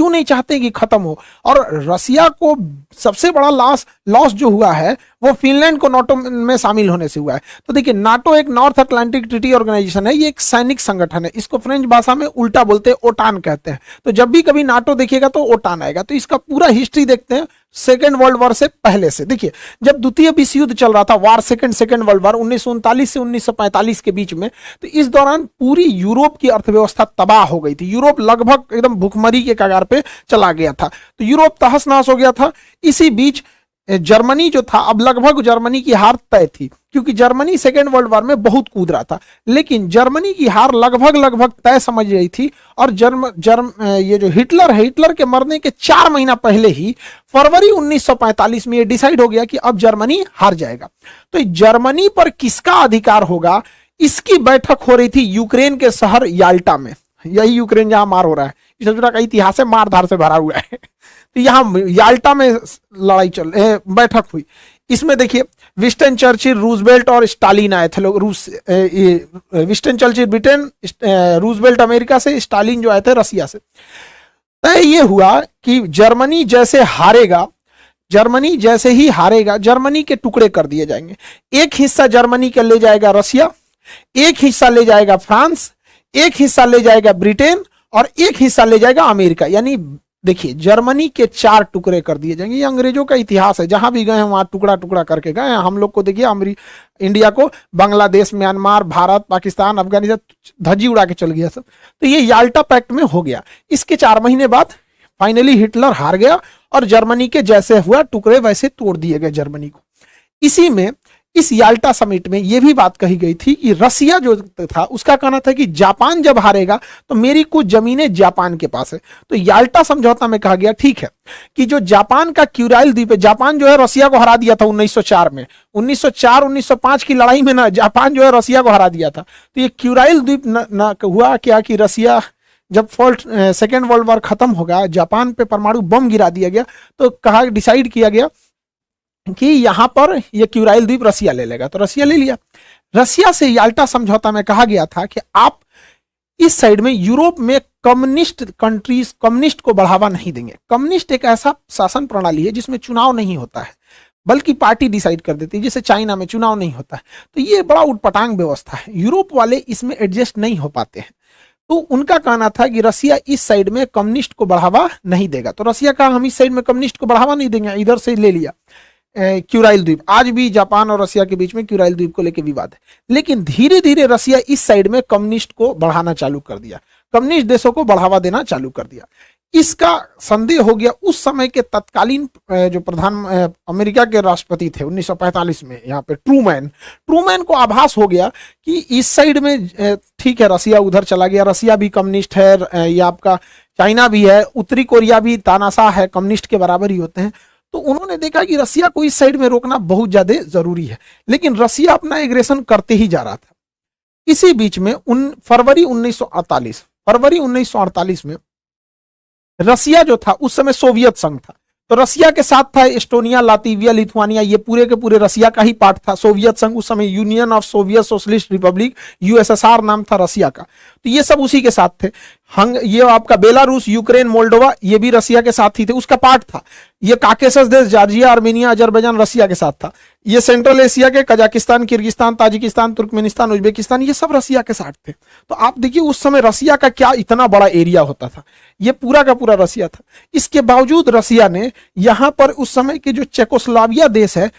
क्यों नहीं चाहते कि खत्म हो। और रसिया को सबसे बड़ा लॉस जो हुआ है वो फिनलैंड को नाटो में शामिल होने से हुआ है। तो देखिए, नाटो एक नॉर्थ अटलांटिक ट्रीटी ऑर्गेनाइजेशन है, ये एक सैनिक संगठन है, इसको फ्रेंच भाषा में उल्टा बोलते हैं, ओटान कहते हैं। तो जब भी कभी नाटो देखिएगा तो ओटान आएगा। तो इसका पूरा हिस्ट्री देखते हैं सेकेंड वर्ल्ड वॉर से पहले से। देखिए, जब द्वितीय विश्व युद्ध चल रहा था, वार सेकेंड वर्ल्ड वॉर 1939 से 1945 के बीच में, तो इस दौरान पूरी यूरोप की अर्थव्यवस्था तबाह हो गई थी। यूरोप लगभग एकदम भुखमरी के कगार पे चला गया था, तो यूरोप तहस नहस हो गया था। इसी बीच जर्मनी जो था, अब लगभग जर्मनी की हार तय थी, क्योंकि जर्मनी सेकेंड वर्ल्ड वॉर में बहुत कूद रहा था, लेकिन जर्मनी की हार लगभग तय समझ रही थी। और ये जो हिटलर है, हिटलर के मरने के 4 महीना पहले ही फरवरी 1945 में ये डिसाइड हो गया कि अब जर्मनी हार जाएगा। तो जर्मनी पर किसका अधिकार होगा, इसकी बैठक हो रही थी यूक्रेन के शहर याल्टा में। यही यूक्रेन जहां मार हो रहा है, इस का इतिहास है, मारधार से भरा हुआ है। तो यहाँ याल्टा में बैठक हुई। इसमें देखिए, विंस्टन चर्चिल, रूजवेल्ट और स्टालिन आए थे लोग। Winston Churchill Britain, Roosevelt America से, स्टालिन जो आए थे रसिया से। तय ये हुआ कि जर्मनी जैसे ही हारेगा, जर्मनी के टुकड़े कर दिए जाएंगे। एक हिस्सा जर्मनी के ले जाएगा रसिया, एक हिस्सा ले जाएगा फ्रांस, एक हिस्सा ले जाएगा ब्रिटेन और एक हिस्सा ले जाएगा अमेरिका। यानी देखिए, जर्मनी के 4 टुकड़े कर दिए जाएंगे। ये अंग्रेजों का इतिहास है, जहां भी गए हैं वहां टुकड़ा टुकड़ा करके गए हैं। हम लोग को देखिए, इंडिया को बांग्लादेश, म्यांमार, भारत, पाकिस्तान, अफगानिस्तान धज्जी उड़ा के चल गया सब। तो ये याल्टा पैक्ट में हो गया। इसके 4 महीने बाद फाइनली हिटलर हार गया और जर्मनी के जैसे हुआ टुकड़े वैसे तोड़ दिए गए जर्मनी को। इसी में इस याल्टा समिट में यह भी बात कही गई थी कि रसिया जो था उसका कहना था कि जापान जब हारेगा तो मेरी कुछ जमीनें जापान के पास है। तो याल्टा समझौता में कहा गया ठीक है कि जो जापान का क्यूराइल द्वीप है, जापान जो है रसिया को हरा दिया था 1904 में, 1904-1905 की लड़ाई में ना जापान जो है रसिया को हरा दिया था। तो ये क्यूराइल द्वीप न हुआ क्या कि रसिया जब सेकेंड वर्ल्ड वॉर खत्म होगा, जापान पे परमाणु बम गिरा दिया गया, तो कहा डिसाइड किया गया कि यहां पर यह क्यूराइल द्वीप रसिया ले लेगा। तो रसिया ले लिया। रसिया से याल्टा समझौता में कहा गया था कि आप इस साइड में यूरोप में कम्युनिस्ट को बढ़ावा नहीं देंगे। कम्युनिस्ट एक ऐसा शासन प्रणाली है जिसमें चुनाव नहीं होता है, बल्कि पार्टी डिसाइड कर देती है, जैसे चाइना में चुनाव नहीं होता है। तो ये बड़ा उटपटांग व्यवस्था है, यूरोप वाले इसमें एडजस्ट नहीं हो पाते हैं। तो उनका कहना था कि रसिया इस साइड में कम्युनिस्ट को बढ़ावा नहीं देगा। तो रसिया कहा हम इस साइड में कम्युनिस्ट को बढ़ावा नहीं देंगे, इधर से ले लिया क्यूराइल द्वीप। आज भी जापान और रसिया के बीच में क्यूराइल द्वीप को लेकर विवाद है, लेकिन धीरे धीरे रसिया इस साइड में कम्युनिस्ट को बढ़ाना चालू कर दिया, कम्युनिस्ट देशों को बढ़ावा देना चालू कर दिया। इसका संदेह हो गया उस समय के तत्कालीन जो अमेरिका के राष्ट्रपति थे 1945 में, यहाँ पे ट्रूमैन को आभास हो गया कि इस साइड में ठीक है रसिया उधर चला गया, रसिया भी कम्युनिस्ट है, ये आपका चाइना भी है, उत्तरी कोरिया भी तानाशाह है, कम्युनिस्ट के बराबर ही होते हैं। तो उन्होंने देखा कि रसिया को इस साइड में रोकना बहुत ज्यादा जरूरी है, लेकिन रसिया अपना एग्रेशन करते ही जा रहा था। इसी बीच में फरवरी 1948 में रसिया जो था उस समय सोवियत संघ था, तो रसिया के साथ था एस्टोनिया, लातविया, लिथुआनिया, ये पूरे के पूरे रसिया का ही पार्ट था। सोवियत संघ उस समय union of Soviet socialist Republic, USSR नाम था रसिया का, तो ये सब उसी के साथ थे। ये आपका बेलारूस, यूक्रेन, मोल्डोवा, ये भी रसिया के साथ ही थे, उसका पार्ट था। ये काकेशस देश, जॉर्जिया, आर्मेनिया, अजरबैजान रसिया के साथ था। ये सेंट्रल एशिया के Kazakhstan, Kyrgyzstan, Tajikistan, Turkmenistan, Uzbekistan, ये सब रसिया के साथ थे। तो आप देखिए उस समय रसिया का क्या इतना बड़ा एरिया होता था, ये पूरा का पूरा रसिया था। इसके बावजूद रसिया ने यहां पर उस समय के जो चेकोस्लोवाकिया देश है,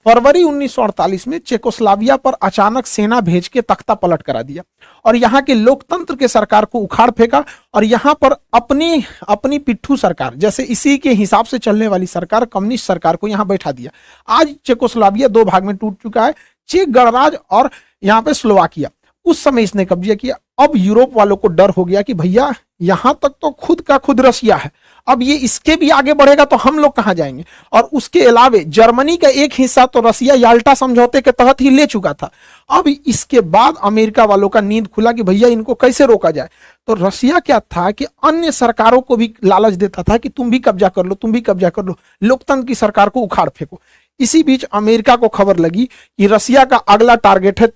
फरवरी 1948 में चेकोस्लोवाकिया पर अचानक सेना भेज के तख्ता पलट करा दिया और यहाँ के लोकतंत्र के सरकार को उखाड़ फेंका और यहाँ पर अपनी पिट्ठू सरकार, जैसे इसी के हिसाब से चलने वाली सरकार, कम्युनिस्ट सरकार को यहाँ बैठा दिया। आज चेकोस्लोवाकिया 2 भाग में टूट चुका है, चेक गणराज्य और यहाँ पे स्लोवाकिया। उस समय इसने कब्जा किया। अब यूरोप वालों को डर हो गया कि भैया यहां तक तो खुद का खुद रसिया है, अब ये इसके भी आगे बढ़ेगा तो हम लोग कहां जाएंगे। और उसके अलावे जर्मनी का एक हिस्सा तो रसिया याल्टा समझौते के तहत ही ले चुका था। अब इसके बाद अमेरिका वालों का नींद खुला कि भैया इनको कैसे रोका जाए। तो रसिया क्या था कि अन्य सरकारों को भी लालच देता था कि तुम भी कब्जा कर लो, तुम भी कब्जा कर लो, लोकतंत्र की सरकार को उखाड़ फेंको। इसी बीच अमेरिका को खबर लगी कि रसिया का अगला टारगेट है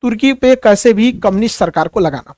तुर्की पे कैसे भी कम्युनिस्ट सरकार को लगाना।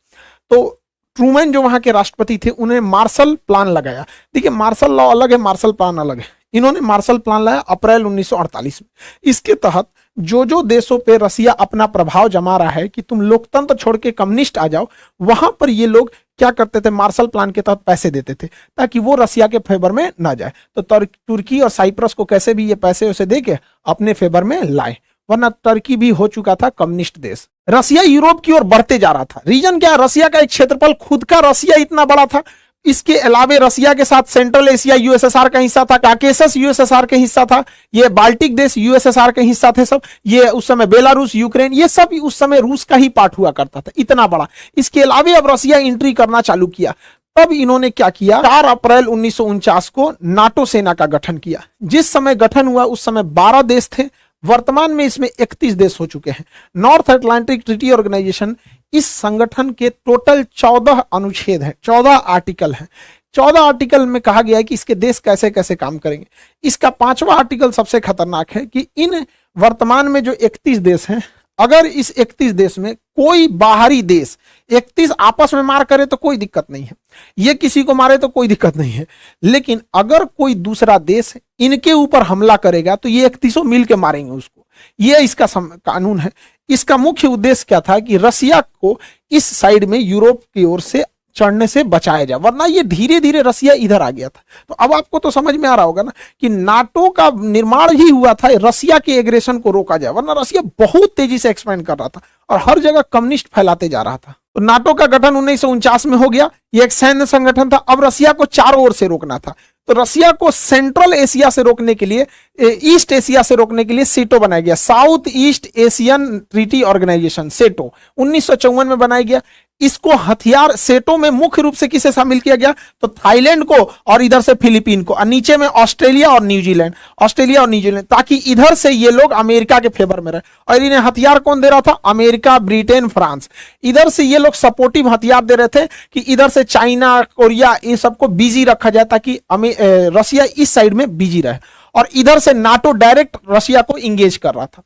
तो ट्रूमैन जो वहां के राष्ट्रपति थे, उन्हें मार्शल प्लान लगाया। देखिए मार्शल लॉ अलग है, मार्शल प्लान अलग है। इन्होंने मार्शल प्लान लाया अप्रैल 1948 में। इसके तहत जो देशों पे रसिया अपना प्रभाव जमा रहा है कि तुम लोकतंत्र छोड़ के कम्युनिस्ट आ जाओ, वहां पर ये लोग क्या करते थे, मार्शल प्लान के तहत पैसे देते थे ताकि वो रसिया के फेवर में ना जाए। तो तुर्की और साइप्रस को कैसे भी ये पैसे उसे दे के अपने फेवर में लाए, वरना तुर्की भी हो चुका था कम्युनिस्ट देश। रसिया यूरोप की ओर बढ़ते जा रहा था। रीजन क्या है, रसिया का एक क्षेत्रफल खुद का रसिया इतना बड़ा था, इसके अलावे रसिया के साथ सेंट्रल एशिया यूएसएसआर का हिस्सा था, काकेसस यूएसएसआर का हिस्सा था, ये बाल्टिक देश यूएसएसआर के हिस्सा थे सब, ये उस समय बेलारूस, यूक्रेन, ये सब उस समय रूस का ही पार्ट हुआ करता था, इतना बड़ा। इसके अलावे अब रसिया एंट्री करना चालू किया। तब इन्होंने क्या किया, 4 अप्रैल 1949 को नाटो सेना का गठन किया। जिस समय गठन हुआ उस समय 12 देश थे, वर्तमान में इसमें 31 देश हो चुके हैं। नॉर्थ अटलांटिक ट्रीटी ऑर्गेनाइजेशन, इस संगठन के टोटल 14 अनुच्छेद हैं, 14 आर्टिकल हैं। 14 आर्टिकल में कहा गया है कि इसके देश कैसे कैसे काम करेंगे। इसका 5वां आर्टिकल सबसे खतरनाक है कि इन वर्तमान में जो 31 देश हैं, अगर इस 31 देश में कोई बाहरी देश 31 आपस में मार करे तो कोई दिक्कत नहीं है, ये किसी को मारे तो कोई दिक्कत नहीं है, लेकिन अगर कोई दूसरा देश इनके ऊपर हमला करेगा तो ये 31 मिल के मारेंगे उसको। ये इसका कानून है। इसका मुख्य उद्देश्य क्या था कि रसिया को इस साइड में यूरोप की ओर से चढ़ने से बचाया जाए, वरना ये धीरे धीरे रसिया इधर आ गया था। तो अब आपको तो समझ में आ रहा होगा ना कि नाटो का निर्माण ही हुआ था रसिया के एग्रेशन को रोका जाए, वरना रसिया बहुत तेजी से एक्सपेंड कर रहा था और हर जगह कम्युनिस्ट फैलाते जा रहा था। तो नाटो का गठन 1949 में हो गया। ये एक सैन्य संगठन था। अब रसिया को चारों ओर से रोकना था, तो रसिया को सेंट्रल एशिया से रोकने के लिए, ईस्ट एशिया से रोकने के लिए सेटो बनाया गया, south east Asian treaty organisation, SEATO 1954 में बनाया गया। इसको हथियार, सेटो में मुख्य रूप से किसे शामिल किया गया, तो थाईलैंड को और इधर से फिलीपीन को, और नीचे में ऑस्ट्रेलिया और न्यूजीलैंड, ताकि इधर से ये लोग अमेरिका के फेवर में रहे। और इन्हें हथियार कौन दे रहा था, अमेरिका, ब्रिटेन, फ्रांस। इधर से ये लोग सपोर्टिव हथियार दे रहे थे कि इधर से चाइना, कोरिया, इन सबको बिजी रखा जाए ताकि रसिया इस साइड में बिजी रहे, और इधर से नाटो डायरेक्ट रसिया को इंगेज कर रहा था।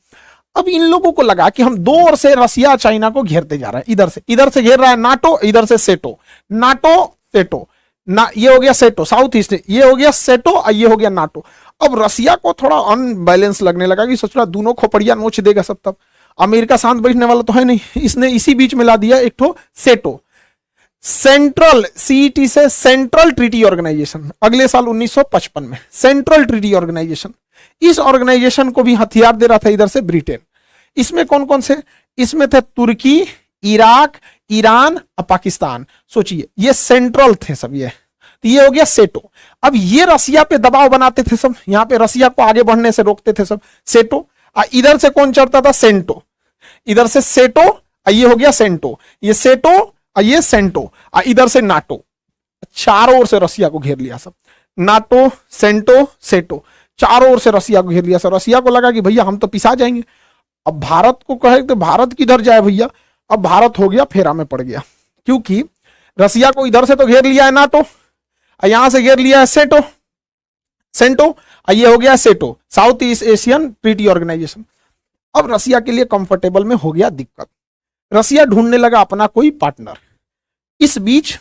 अब इन लोगों को लगा कि हम दो ओर से रसिया चाइना को घेरते जा रहे हैं, इधर से घेर रहा है नाटो, इधर से सेटो, नाटो सेटो ना, ये हो गया सेटो साउथ ईस्ट, ये हो गया सेटो और ये हो गया नाटो। अब रसिया को थोड़ा अनबैलेंस लगने लगा कि सोच रहा दोनों खोपड़िया नोच देगा सब। तब अमेरिका शांत बैठने वाला तो है नहीं, इसने इसी बीच में ला दिया एक ठो सेटो, सेंट्रल, सीईटी से सेंट्रल ट्रीटी ऑर्गेनाइजेशन, अगले साल 1955 में सेंट्रल ट्रीटी ऑर्गेनाइजेशन। इस ऑर्गेनाइजेशन को भी हथियार दे रहा था इधर से ब्रिटेन। इसमें कौन कौन से, इसमें थे तुर्की, इराक, ईरान और पाकिस्तान। सोचिए ये सेंट्रल थे सब। ये हो गया सेटो। अब ये रसिया पे दबाव बनाते थे सब, यहां पे रसिया को आगे बढ़ने से रोकते थे सब, सेटो। इधर से कौन चढ़ता था, सेंटो, इधर से सेटो, ये हो गया सेंटो, ये सेटो और ये सेंटो, इधर से नाटो। चारों ओर से रसिया को घेर लिया सब, नाटो, सेंटो, सेटो, चारों ओर से रसिया को घेर लिया सब। रसिया को लगा कि भैया हम तो पिसा जाएंगे। अब भारत को कहे तो भारत किधर जाए भैया, अब भारत हो गया फेरा में पड़ गया, क्योंकि रसिया को इधर से तो घेर लिया है नाटो, यहां से घेर लिया है सेटो, सेंटो, ये हो गया SEATO, south east Asian treaty organisation. अब रसिया के लिए कंफर्टेबल में हो गया दिक्कत, रसिया ढूंढने लगा अपना कोई पार्टनर। इस बीच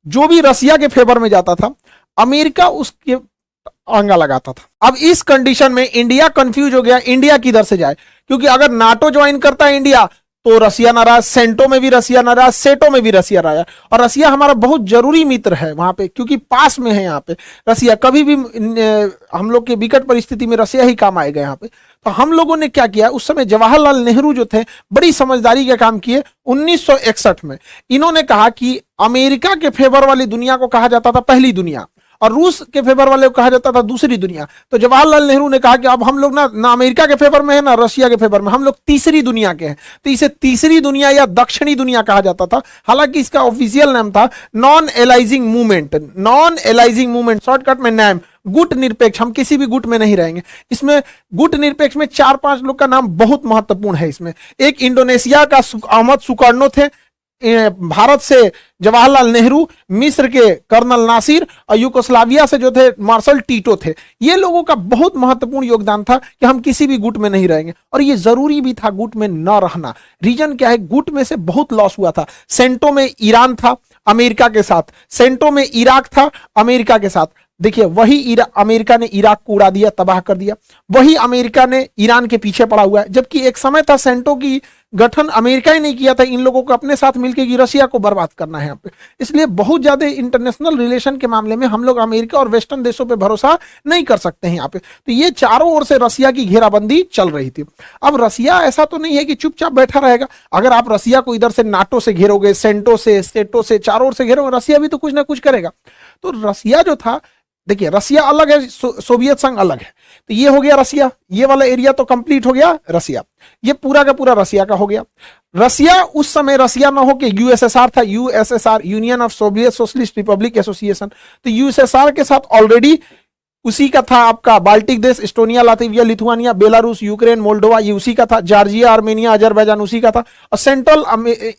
जो भी रसिया के फेवर में जाता था, अमेरिका उसके आंगा लगाता था। अब इस कंडीशन में इंडिया कंफ्यूज हो गया, इंडिया किधर से जाए, क्योंकि अगर नाटो ज्वाइन करता है इंडिया तो रसिया नाराज, सेंटो में भी रसिया नाराज, सेटो में भी रसिया नाराज। और रसिया हमारा बहुत जरूरी मित्र है वहां पे, क्योंकि पास में है यहाँ पे रसिया, कभी भी हम लोग के विकट परिस्थिति में रसिया ही काम आएगा यहाँ पे। तो हम लोगों ने क्या किया, उस समय जवाहरलाल नेहरू जो थे बड़ी समझदारी का काम किए। 1961 में इन्होंने कहा कि अमेरिका के फेवर वाली दुनिया को कहा जाता था पहली दुनिया, और रूस के फेवर वाले को कहा जाता था दूसरी दुनिया। तो जवाहरलाल नेहरू ने कहा कि अब हम लोग ना अमेरिका के फेवर में है ना रसिया के फेवर में, हम लोग तीसरी दुनिया के हैं। तो इसे तीसरी दुनिया या दक्षिणी दुनिया कहा जाता था। हालांकि इसका ऑफिशियल नाम था non aliasing movement, non aliasing movement, shortcut में नाम गुट निरपेक्ष, हम किसी भी गुट में नहीं रहेंगे। इसमें गुट निरपेक्ष में 4-5 लोग का नाम बहुत महत्वपूर्ण है। इसमें एक इंडोनेशिया का अहमद सुकार्नो थे, भारत से जवाहरलाल नेहरू, मिस्र के कर्नल नासिर और यूगोस्लाविया से जो थे मार्शल टीटो थे। ये लोगों का बहुत महत्वपूर्ण योगदान था कि हम किसी भी गुट में नहीं रहेंगे, और ये जरूरी भी था गुट में न रहना। रीजन क्या है, गुट में से बहुत लॉस हुआ था। सेंटो में ईरान था, अमेरिका के साथ, सेंटो में इराक था अमेरिका के साथ। देखिए वही अमेरिका ने इराक को उड़ा दिया, तबाह कर दिया। वही अमेरिका ने ईरान के पीछे पड़ा हुआ है, जबकि एक समय था सेंटो की गठन अमेरिका ही नहीं किया था, इन लोगों को अपने साथ मिलकर कि रसिया को बर्बाद करना है यहाँ पे। इसलिए बहुत ज्यादा इंटरनेशनल रिलेशन के मामले में हम लोग अमेरिका और वेस्टर्न देशों पे भरोसा नहीं कर सकते हैं यहाँ पे। तो ये चारों ओर से रसिया की घेराबंदी चल रही थी। अब रसिया ऐसा तो नहीं है कि चुपचाप बैठा रहेगा। अगर आप रसिया को इधर से नाटो से घेरोगे, सेंटो से, स्टेटो से, चारों ओर से घेरोगे, रसिया भी तो कुछ ना कुछ करेगा। तो रसिया जो था, देखिए रसिया अलग है, सोवियत संघ अलग है। तो ये हो गया रसिया, ये वाला एरिया तो कंप्लीट हो गया रसिया, ये पूरा का पूरा रसिया का हो गया। रसिया उस समय रसिया ना हो के यूएसएसआर था, USSR, union of Soviet socialist Republic association. तो यूएसएसआर के साथ ऑलरेडी उसी का था आपका बाल्टिक देश, Estonia, Latvia, Lithuania, Belarus, Ukraine, Moldova, ये उसी का था। जॉर्जिया, आर्मेनिया, अजरबैजान उसी का था। और सेंट्रल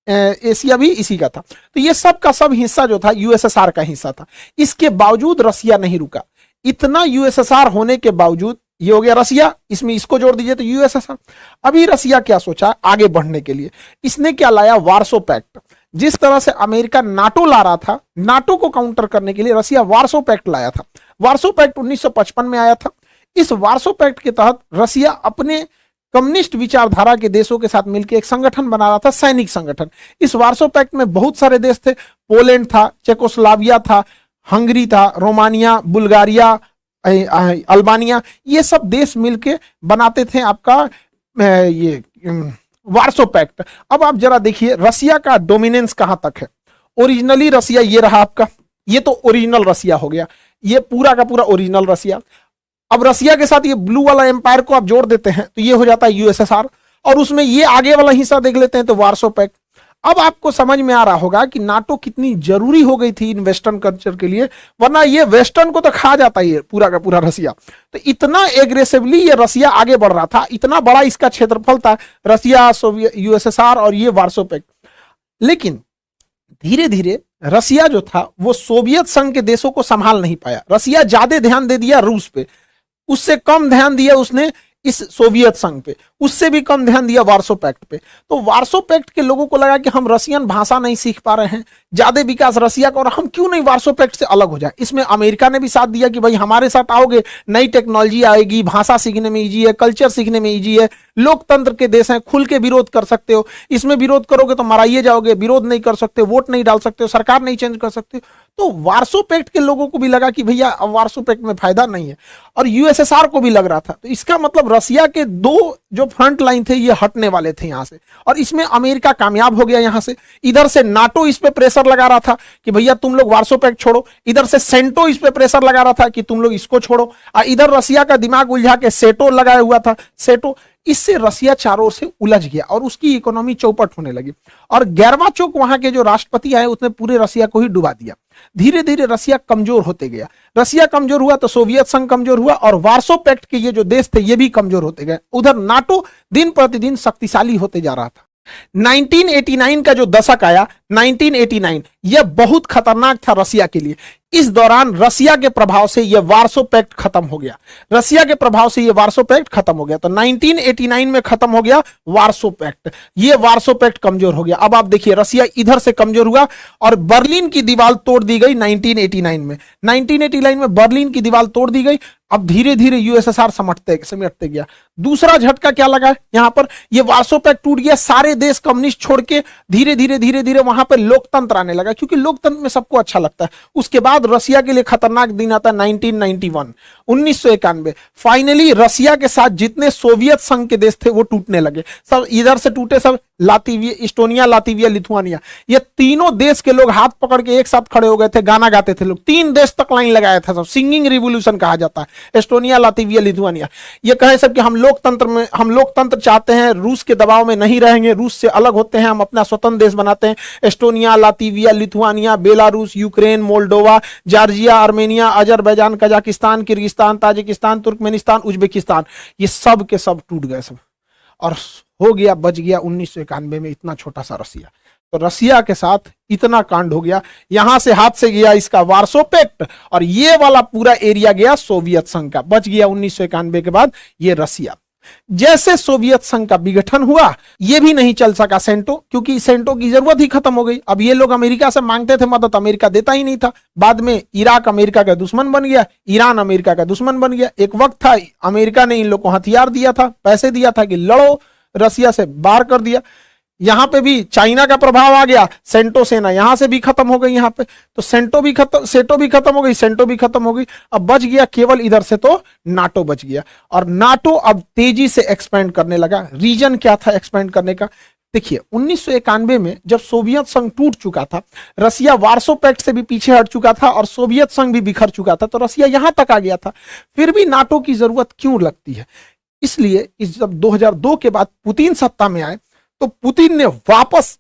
एशिया भी इसी का था। तो ये सब का सब हिस्सा जो था यूएसएसआर का हिस्सा था। इसके बावजूद रसिया नहीं रुका। इतना यूएसएसआर होने के बावजूद, ये हो गया रसिया, इसमें इसको जोड़ दीजिए तो यूएसएसआर। अभी रसिया क्या सोचा आगे बढ़ने के लिए, इसने क्या लाया, वार्सो पैक्ट। जिस तरह से अमेरिका नाटो ला रहा था, नाटो को काउंटर करने के लिए रसिया वार्सो पैक्ट लाया था। वार्सो पैक्ट 1955 में आया था। इस वार्सो पैक्ट के तहत रसिया अपने कम्युनिस्ट विचारधारा के देशों के साथ मिलकर एक संगठन बना रहा था, सैनिक संगठन। इस वार्सो पैक्ट में बहुत सारे देश थे, पोलैंड था, चेकोस्लोवाकिया था, हंगरी था, रोमानिया, बुल्गारिया, अल्बानिया, ये सब देश मिलके बनाते थे आपका ये वार्सो पैक्ट। अब आप जरा देखिए रसिया का डोमिनेंस कहां तक है। ओरिजिनली रसिया ये रहा आपका, ये तो ओरिजिनल रसिया हो गया, ये पूरा का पूरा ओरिजिनल रसिया। अब रसिया के साथ ये ब्लू वाला एम्पायर को आप जोड़ देते हैं तो ये हो जाता है यूएसएसआर, और उसमें ये आगे वाला हिस्सा देख लेते हैं तो वार्सो पैक्ट। अब आपको समझ में आ रहा होगा कि नाटो कितनी जरूरी हो गई थी इन वेस्टर्न कल्चर के लिए, वरना ये वेस्टर्न को तो खा जाता है पूरा का पूरा रसिया। तो इतना एग्रेसिवली ये रसिया आगे बढ़ रहा था, इतना बड़ा इसका क्षेत्रफल था, रसिया, सोवियत, यूएसएसआर और ये वार्सो पैक्ट। लेकिन धीरे धीरे रसिया जो था वो सोवियत संघ के देशों को संभाल नहीं पाया। रसिया ज्यादा ध्यान दे दिया रूस पे, उससे कम ध्यान दिया उसने इस सोवियत संघ पे, उससे भी कम ध्यान दिया वार्सो पैक्ट पे। तो वार्सो पैक्ट के लोगों को लगा कि हम रसियन भाषा नहीं सीख पा रहे हैं, ज्यादा विकास रसिया का, और हम क्यों नहीं वार्सो पैक्ट से अलग हो जाए। इसमें अमेरिका ने भी साथ दिया कि भाई हमारे साथ आओगे, नई टेक्नोलॉजी आएगी, भाषा सीखने में इजी है, कल्चर सीखने में इजी है, लोकतंत्र के देश हैं, खुल के विरोध कर सकते हो, इसमें विरोध करोगे तो मराइए जाओगे, विरोध नहीं कर सकते, वोट नहीं डाल सकते हो, सरकार नहीं चेंज कर सकते। तो वार्सो पैक्ट के लोगों को भी लगा कि भैया अब वार्सो पैक्ट में फायदा नहीं है, और यूएसएसआर को भी लग रहा था। तो इसका मतलब रसिया के दो जो फ्रंट लाइन थे ये हटने वाले थे यहां से, और इसमें अमेरिका कामयाब हो गया। यहां से इधर से नाटो इस पे प्रेशर लगा रहा था कि भैया तुम लोग वार्सो पैक्ट छोड़ो, इधर से सेंटो इस पे प्रेशर लगा रहा था कि तुम लोग इसको छोड़ो, और इधर रसिया का दिमाग उलझा के सेटो लगाया हुआ था, सेटो। इससे रसिया चारों ओर से उलझ गया और उसकी इकोनॉमी चौपट होने लगी। और गैरवाचोक वहां के जो राष्ट्रपति आए उसने पूरे रसिया को ही डुबा दिया। धीरे धीरे रसिया कमजोर होते गया। रसिया कमजोर हुआ तो सोवियत संघ कमजोर हुआ, और वार्सो पैक्ट के ये जो देश थे ये भी कमजोर होते गए। उधर नाटो दिन प्रतिदिन शक्तिशाली होते जा रहा था। 1989 का जो दशक आया, 1989, यह बहुत खतरनाक था रसिया के लिए। इस दौरान रसिया के प्रभाव से यह वार्सो पैक्ट खत्म हो गया। रसिया के प्रभाव से यह वार्सो पैक्ट खत्म हो गया। तो 1989 में खत्म हो गया वार्सो पैक्ट, यह वार्सो पैक्ट कमजोर हो गया। अब आप देखिए रसिया इधर से कमजोर हुआ और बर्लिन की दीवार तोड़ दी गई 1989 में। 1989 में बर्लिन की दीवार तोड़ दी गई। अब धीरे धीरे यूएसएसआर समेटते गया। दूसरा झटका क्या लगा यहां पर, यह वार्सो पैक्ट टूट गया, सारे देश कम्युनिस्ट छोड़ के धीरे धीरे वहां पर लोकतंत्र आने लगा, क्योंकि लोकतंत्र में सबको अच्छा लगता है। उसके बाद रसिया के लिए खतरनाक दिन आता है 1991, 1991। फाइनली रसिया के साथ जितने सोवियत संघ के देश थे वो टूटने लगे। सब इधर से टूटे, सब लातविया, एस्टोनिया, लातविया, लिथुआनिया, ये तीनों देश के लोग हाथ पकड़ के एक साथ खड़े हो गए थे, गाना गाते थे लोग। 3 देश तक लाइन लगाया था, सब सिंगिंग रिवॉल्यूशन कहा जाता है। एस्टोनिया, लातविया, लिथुआनिया ये कहे सब कि हम लोकतंत्र चाहते हैं, रूस के दबाव में नहीं रहेंगे, रूस से अलग होते हैं, हम अपना स्वतंत्र देश बनाते हैं। Estonia, Latvia, Lithuania, Belarus, Ukraine, Moldova, Georgia, Armenia, Azerbaijan, Kazakhstan, Kyrgyzstan, Tajikistan, Turkmenistan, Uzbekistan, ये सब के सब टूट गए सब, और हो गया, बच गया 1991 में इतना छोटा सा रसिया। तो रसिया के साथ इतना कांड हो गया। यहां से हाथ से गया इसका वार्सो पैक्ट, और ये वाला पूरा एरिया गया सोवियत संघ का, बच गया 1991 के बाद ये रसिया। जैसे सोवियत संघ का विघटन हुआ, ये भी नहीं चल सका सेंटो, क्योंकि सेंटो की जरूरत ही खत्म हो गई। अब ये लोग अमेरिका से मांगते थे मदद, अमेरिका देता ही नहीं था। बाद में इराक अमेरिका का दुश्मन बन गया, ईरान अमेरिका का दुश्मन बन गया। एक वक्त था अमेरिका ने इन लोग को हथियार दिया था, पैसे दिया था कि लड़ो, रसिया से बाहर कर दिया। यहां पे भी चाइना का प्रभाव आ गया, सेंटो सेना यहां से भी खत्म हो गई। यहाँ पे तो सेंटो भी खत्म, सेटो भी खत्म हो गई, सेंटो भी खत्म हो गई। अब बच गया केवल इधर से तो नाटो बच गया, और नाटो अब तेजी से एक्सपेंड करने लगा। रीजन क्या था एक्सपेंड करने का? देखिए 1991 में जब सोवियत संघ टूट चुका था, रसिया वार्सो पैक्ट से भी पीछे हट चुका था और सोवियत संघ भी बिखर चुका था, तो रसिया यहां तक आ गया था। फिर भी नाटो की जरूरत क्यों लगती है? इसलिए जब 2002 के बाद पुतिन सत्ता में आए, तो पुतिन ने वापस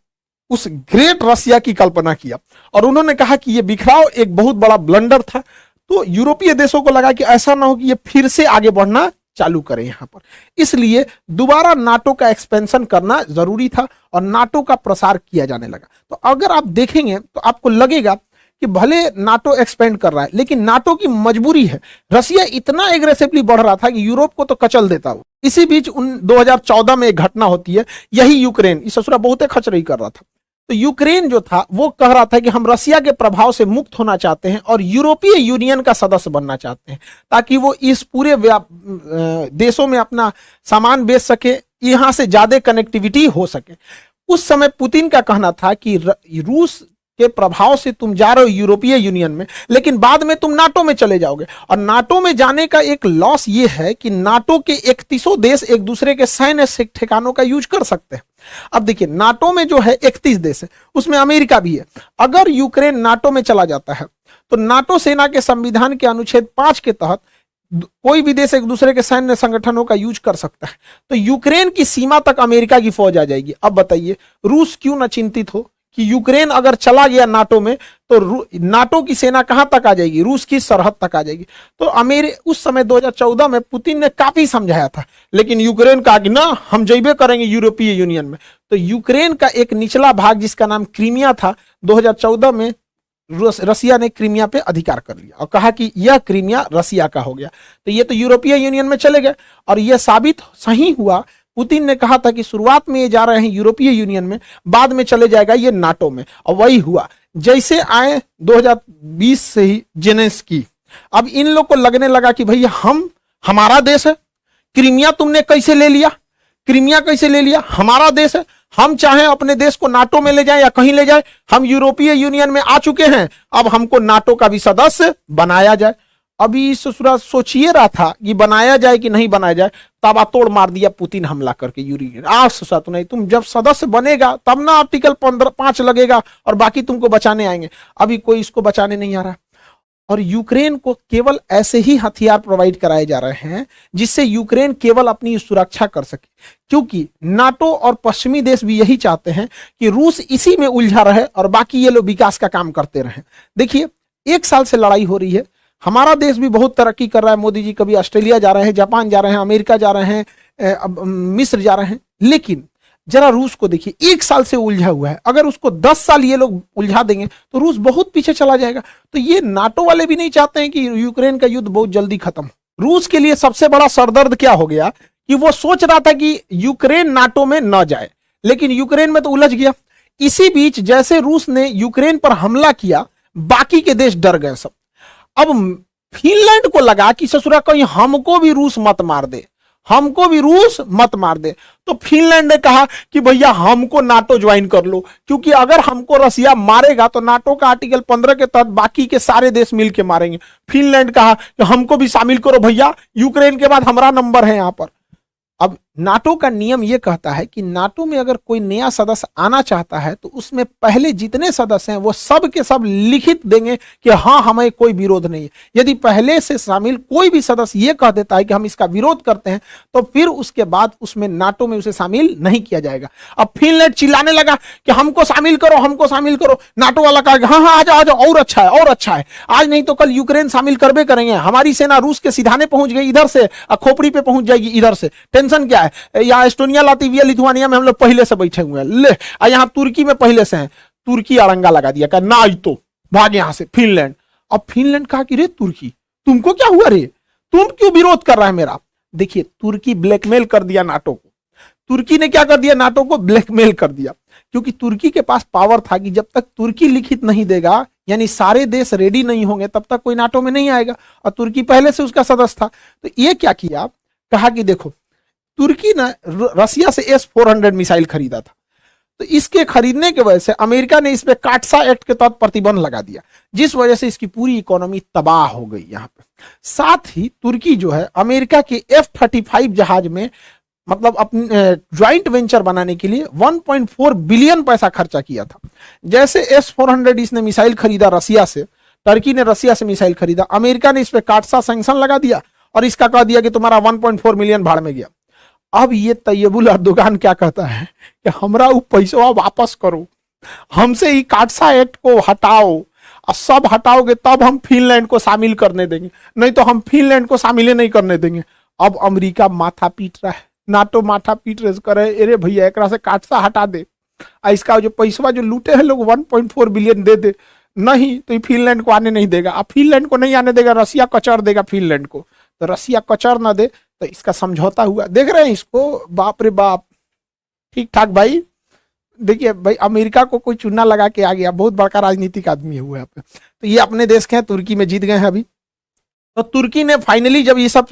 उस ग्रेट रसिया की कल्पना किया और उन्होंने कहा कि यह बिखराव एक बहुत बड़ा ब्लंडर था। तो यूरोपीय देशों को लगा कि ऐसा ना हो कि ये फिर से आगे बढ़ना चालू करें यहां पर, इसलिए दोबारा नाटो का एक्सपेंशन करना जरूरी था और नाटो का प्रसार किया जाने लगा। तो अगर आप देखेंगे तो आपको लगेगा कि भले नाटो एक्सपेंड कर रहा है, लेकिन नाटो की मजबूरी है। रसिया इतना एग्रेसिवली बढ़ रहा था कि यूरोप को तो कचल देता हो। इसी बीच 2014 में एक घटना होती है, यही यूक्रेन, इस ससुरा बहुत खचरई कर रहा था। तो यूक्रेन जो था वो कह रहा था कि हम रसिया के प्रभाव से मुक्त होना चाहते हैं और यूरोपीय यूनियन का सदस्य बनना चाहते हैं, ताकि वो इस पूरे देशों में अपना सामान बेच सके, यहां से ज्यादा कनेक्टिविटी हो सके। उस समय पुतिन का कहना था कि रूस के प्रभाव से तुम जा रहे हो यूरोपीय यूनियन में, लेकिन बाद में तुम नाटो में चले जाओगे। और नाटो में जाने का एक लॉस ये है कि नाटो के 31 देश एक दूसरे के सैन्य ठिकानों का यूज कर सकते हैं। अब देखिए नाटो में जो है 31 देश है, उसमें अमेरिका भी है। अगर यूक्रेन नाटो में चला जाता है तो नाटो सेना के संविधान के अनुच्छेद 5 के तहत कोई भी देश एक दूसरे के सैन्य संगठनों का यूज कर सकता है। तो यूक्रेन की सीमा तक अमेरिका की फौज आ जाएगी। अब बताइए रूस क्यों ना चिंतित हो कि यूक्रेन अगर चला गया नाटो में तो नाटो की सेना कहां तक आ जाएगी? रूस की सरहद तक आ जाएगी। तो उस समय 2014 में पुतिन ने काफी समझाया था, लेकिन यूक्रेन कहा कि ना हम जइबे करेंगे यूरोपीय यूनियन में। तो यूक्रेन का एक निचला भाग जिसका नाम क्रीमिया था, 2014 में रसिया ने क्रीमिया पे अधिकार कर लिया और कहा कि यह क्रीमिया रसिया का हो गया। तो ये तो यूरोपीय यूनियन में चले गए और यह साबित सही हुआ। पुतिन ने कहा था कि शुरुआत में ये जा रहे हैं यूरोपीय यूनियन में, बाद में चले जाएगा ये नाटो में, और वही हुआ। जैसे आए 2020 से ही जेलेंस्की, अब इन लोग को लगने लगा कि भैया हमारा देश है, क्रीमिया तुमने कैसे ले लिया? क्रीमिया कैसे ले लिया? हमारा देश है, हम चाहे अपने देश को नाटो में ले जाए या कहीं ले जाए, हम यूरोपीय यूनियन में आ चुके हैं, अब हमको नाटो का भी सदस्य बनाया जाए। अभी ससुरा सोचिए रहा था कि बनाया जाए कि नहीं बनाया जाए, तब तोड़ मार दिया पुतिन हमला करके यूक्रेन। ससुरा तो नहीं, तुम जब सदस्य बनेगा तब ना आर्टिकल 5 लगेगा और बाकी तुमको बचाने आएंगे। अभी कोई इसको बचाने नहीं आ रहा। और यूक्रेन को केवल ऐसे ही हथियार प्रोवाइड कराए जा रहे हैं जिससे यूक्रेन केवल अपनी सुरक्षा कर सके, क्योंकि नाटो और पश्चिमी देश भी यही चाहते हैं कि रूस इसी में उलझा रहे और बाकी ये लोग विकास का काम करते रहें। देखिए 1 साल से लड़ाई हो रही है, हमारा देश भी बहुत तरक्की कर रहा है। मोदी जी कभी ऑस्ट्रेलिया जा रहे हैं, जापान जा रहे हैं, अमेरिका जा रहे हैं, मिस्र जा रहे हैं, लेकिन जरा रूस को देखिए 1 साल से उलझा हुआ है। अगर उसको 10 साल ये लोग उलझा देंगे तो रूस बहुत पीछे चला जाएगा। तो ये नाटो वाले भी नहीं चाहते हैं कि यूक्रेन का युद्ध बहुत जल्दी खत्म हो। रूस के लिए सबसे बड़ा सरदर्द क्या हो गया कि वो सोच रहा था कि यूक्रेन नाटो में न जाए, लेकिन यूक्रेन में तो उलझ गया। इसी बीच जैसे रूस ने यूक्रेन पर हमला किया, बाकी के देश डर गए सब। अब फिनलैंड को लगा कि ससुरा कहीं हमको भी रूस मत मार दे, हमको भी रूस मत मार दे। तो फिनलैंड ने कहा कि भैया हमको नाटो ज्वाइन कर लो, क्योंकि अगर हमको रसिया मारेगा तो नाटो का आर्टिकल 15 के तहत बाकी के सारे देश मिलके मारेंगे। फिनलैंड कहा कि हमको भी शामिल करो भैया, यूक्रेन के बाद हमारा नंबर है यहां पर। अब नाटो का नियम यह कहता है कि नाटो में अगर कोई नया सदस्य आना चाहता है तो उसमें पहले जितने सदस्य हैं वो सब के सब लिखित देंगे कि हाँ हमें कोई विरोध नहीं है। यदि पहले से शामिल कोई भी सदस्य ये कह देता है कि हम इसका विरोध करते हैं तो फिर उसके बाद उसमें नाटो में उसे शामिल नहीं किया जाएगा। अब फिनलैंड चिल्लाने लगा कि हमको शामिल करो, हमको शामिल करो। नाटो वाला कहा हाँ हाँ आ जाओ आ जाओ, और अच्छा है और अच्छा है, आज नहीं तो कल यूक्रेन शामिल करबे करेंगे। हमारी सेना रूस के सिधाने पहुंच गई इधर से, खोपड़ी पे पहुंच जाएगी इधर से, टेंशन क्या है। यहाँ एस्टोनिया, लातविया, लिथुआनिया में हम लोग पहले से बैठे हुए हैं, ले यहाँ तुर्की में पहले से हैं। तुर्की अड़ंगा लगा दिया, कहा ना आज तो भाग यहां से फिनलैंड। अब फिनलैंड कहा कि रे तुर्की तुमको क्या हुआ रे, तुम क्यों विरोध कर रहा है मेरा? देखिए तुर्की ब्लैकमेल कर दिया नाटो को, तुर्की ने क्या कर दिया, नाटो को ब्लैकमेल कर दिया, क्योंकि तुर्की के पास पावर था कि जब तक तुर्की लिखित नहीं देगा, यानी सारे देश रेडी नहीं होंगे, तब तक कोई नाटो में नहीं आएगा, और तुर्की पहले से उसका सदस्य था। तो ये क्या किया, कहा कि देखो तुर्की ने रसिया से S-400 मिसाइल खरीदा था, तो इसके खरीदने की वजह से अमेरिका ने इस पे काटसा एक्ट के तहत प्रतिबंध लगा दिया, जिस वजह से इसकी पूरी इकोनॉमी तबाह हो गई यहाँ पे। साथ ही तुर्की जो है अमेरिका के F-35 जहाज में मतलब अपने ज्वाइंट वेंचर बनाने के लिए 1.4 बिलियन पैसा खर्चा किया था। जैसे S-400 इसने मिसाइल खरीदा रसिया से, टर्की ने रसिया से मिसाइल खरीदा, अमेरिका ने इस पे काटसा सैंक्शन लगा दिया और इसका कह दिया कि तुम्हारा 1.4 मिलियन भाड़ में गया। अब ये तैयबुल अर्दोगान क्या कहता है कि हमरा वो पैसा वापस करो, हमसे ही काटसा एक्ट को हटाओ, और सब हटाओगे तब हम फिनलैंड को शामिल करने देंगे, नहीं तो हम फिनलैंड को शामिल नहीं करने देंगे। अब अमेरिका माथा पीट रहा है, नाटो माथा पीट रहे करे, अरे भैया एक से काटसा हटा दे, इसका जो पैसा जो लूटे हैं लोग 1.4 बिलियन दे दे, नहीं तो ये फिनलैंड को आने नहीं देगा। अब फिनलैंड को नहीं आने देगा, रसिया कचर देगा फिनलैंड को, तो रसिया कचर ना दे तो इसका समझौता हुआ। देख रहे हैं इसको, बाप रे बाप, ठीक ठाक भाई। देखिए भाई अमेरिका को कोई चुना लगा के आ गया, बहुत बड़का राजनीतिक आदमी है हुआ पे। तो ये अपने देश के हैं, तुर्की में जीत गए हैं अभी। तो तुर्की ने फाइनली जब ये सब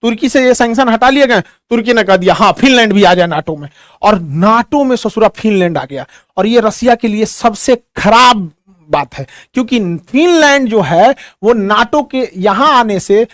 तुर्की से ये सैंक्शन हटा लिए गए, तुर्की ने कह दिया हाँ फिनलैंड भी आ जाए नाटो में, और नाटो में ससुरा फिनलैंड आ गया। और ये रसिया के लिए सबसे खराब बात है, क्योंकि फिनलैंड जो है वो नाटो के यहां आने से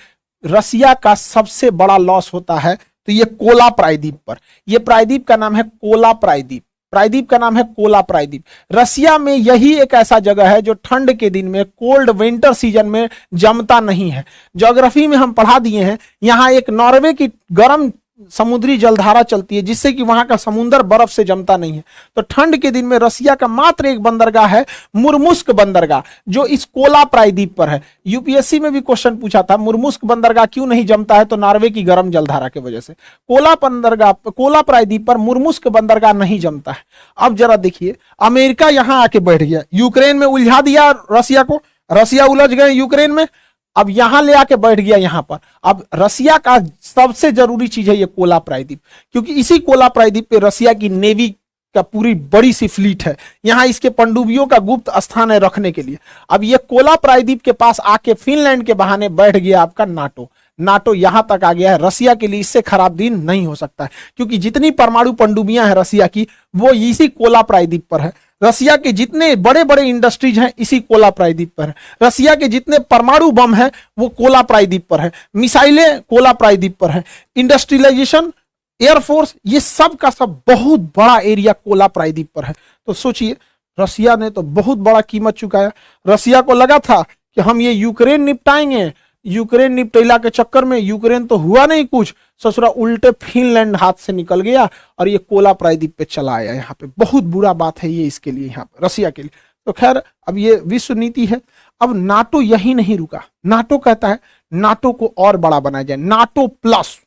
रसिया का सबसे बड़ा लॉस होता है। तो ये कोला प्रायद्वीप पर, ये प्रायद्वीप का नाम है कोला प्रायद्वीप, प्रायद्वीप का नाम है कोला प्रायद्वीप। रसिया में यही एक ऐसा जगह है जो ठंड के दिन में, कोल्ड विंटर सीजन में जमता नहीं है। ज्योग्राफी में हम पढ़ा दिए हैं, यहाँ एक नॉर्वे की गर्म समुद्री जलधारा चलती है, जिससे कि वहां का समुद्र बर्फ से जमता नहीं है। तो ठंड के दिन में रसिया का मात्र एक बंदरगाह है, मुर्मुस्क बंदरगाह, जो इस कोला प्रायद्वीप पर है। यूपीएससी में भी क्वेश्चन पूछा था, मुर्मुस्क बंदरगाह क्यों नहीं जमता है, तो नॉर्वे की गर्म जलधारा की वजह से। कोला बंदरगाह, कोला प्रायद्वीप पर मुर्मुस्क बंदरगाह नहीं जमता है। अब जरा देखिए, अमेरिका यहां आके बैठ गया, यूक्रेन में उलझा दिया रसिया को, रसिया उलझ गए यूक्रेन में, अब यहां ले आके बैठ गया यहां पर। अब रसिया का सबसे जरूरी चीज है ये कोला प्रायद्वीप, क्योंकि इसी कोला प्रायद्वीप पे रसिया की नेवी का पूरी बड़ी सी फ्लीट है, यहां इसके पनडुब्बियों का गुप्त स्थान है रखने के लिए। अब ये कोला प्रायद्वीप के पास आके फिनलैंड के बहाने बैठ गया आपका नाटो, नाटो यहां तक आ गया है। रसिया के लिए इससे खराब दिन नहीं हो सकता है, क्योंकि जितनी परमाणु पनडुब्बियां हैं रसिया की, वो इसी कोला प्रायद्वीप पर है। रसिया के जितने बड़े बड़े इंडस्ट्रीज हैं इसी कोला प्रायद्वीप पर है। रसिया के जितने परमाणु बम हैं वो कोला प्रायद्वीप पर है, मिसाइलें कोला प्रायद्वीप पर है, इंडस्ट्रियलाइजेशन, एयरफोर्स, ये सब का सब बहुत बड़ा एरिया कोला प्रायद्वीप पर है। तो सोचिए, रसिया ने तो बहुत बड़ा कीमत चुकाया। रसिया को लगा था कि हम ये यूक्रेन निपटाएंगे, यूक्रेन निपटेला के चक्कर में यूक्रेन तो हुआ नहीं कुछ, ससुरा उल्टे फिनलैंड हाथ से निकल गया और ये कोला प्रायद्वीप पे चला आया। यहाँ पे बहुत बुरा बात है ये इसके लिए, यहाँ पे रसिया के लिए। तो खैर अब ये विश्व नीति है। अब नाटो यही नहीं रुका, नाटो कहता है नाटो को और बड़ा बनाया जाए, नाटो प्लस।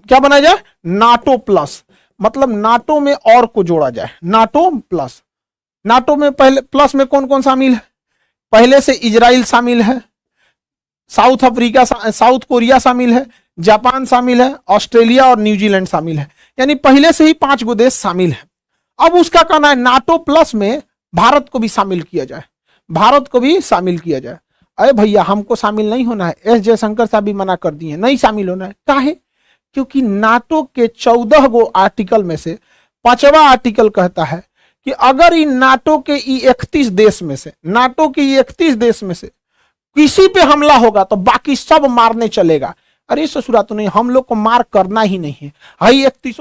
क्या बनाया जाए? नाटो प्लस, मतलब नाटो में और को जोड़ा जाए, नाटो प्लस। नाटो में पहले प्लस में कौन कौन शामिल है? पहले से इजराइल शामिल है, साउथ अफ्रीका, साउथ कोरिया शामिल है, जापान शामिल है, ऑस्ट्रेलिया और न्यूजीलैंड शामिल है, यानी पहले से ही 5 गो देश शामिल है। अब उसका कहना है नाटो प्लस में भारत को भी शामिल किया जाए, भारत को भी शामिल किया जाए। अरे भैया हमको शामिल नहीं होना है, एस जयशंकर साहब भी मना कर दिए, नहीं शामिल होना है। काहे? क्योंकि नाटो के 14 गो आर्टिकल में से 5वां आर्टिकल कहता है कि अगर इन नाटो के 31 देश में से, नाटो के 31 देश में से किसी पे हमला होगा तो बाकी सब मारने चलेगा। अरे ससुरा तो नहीं, हम लोग को मार करना ही नहीं है। हाई 31